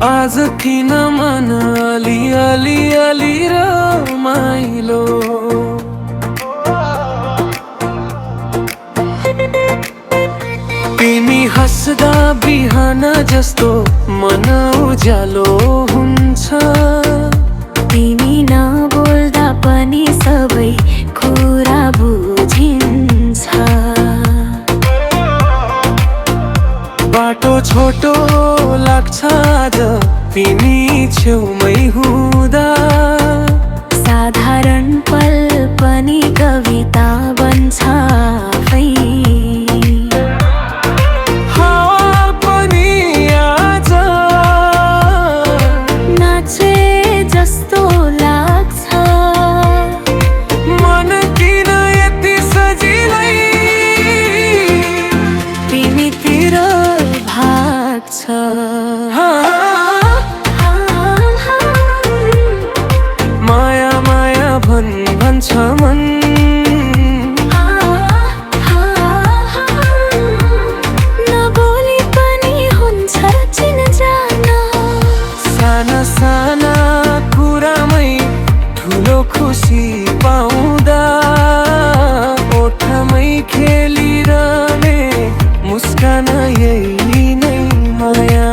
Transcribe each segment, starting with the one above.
आज किन मन अलि अलि अलि रमाइलो तिमी हस्दा बिहान जस्तो मन उज्यालो हुन्छ। तिमी नबोल्दा पनि सबै कुरा बुझिन्छ। बाटो छोटो लाग्छ आज तिमी छेउमै हुँदा। साधारण पल पनि कविता बन्छ आफै। हावा पनि आज नाचे जस्तो लाग्छ। मन किन यति सजिलै तिमीतिर भाग्छ। माया माया भन्छ मन। नबोली पनि हुन्छ चिनजान। साना साना कुरामै ठुलो खुसी पाउँदा। ओठमै खेलिरहने मुस्कान यही नै माया।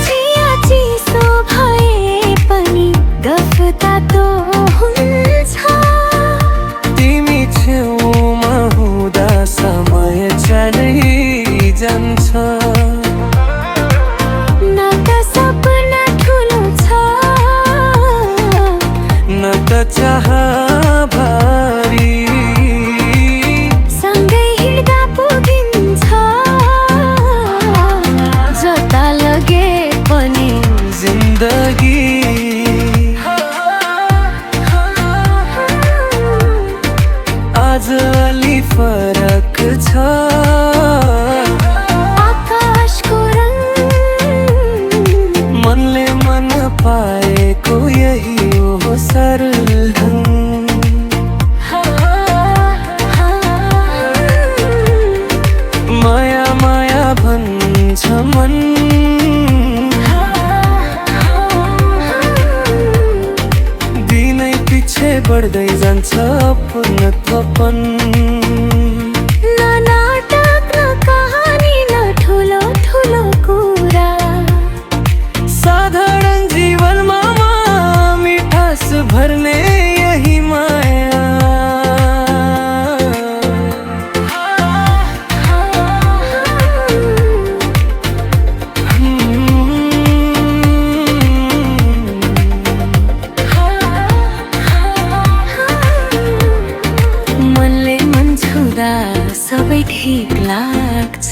चिया चिसो भए पनि गफ तातो हुन्छ। तिमी छेउमा हुँदा समय चाँडै जान्छ। न त सपना ठुलो छ न त चाह भारी। सँगै हिँड्दा पुगिन्छ जता लगे पनि। जिन्दगी आज अलि फरक छ। आकाशको रङ मनले मन पाएको यही हो सरल ढङ्ग। माया माया भन्छ मन। दिनै पछि बढ्दै जान्छ पूर्णत्वपन। न नाटक न कहानी न ठुलो ठुलो कुरा। साधारण जीवनमा मिठास भर्ने यही माया। मनले मन छुँदा सबै ठीक लाग्छ।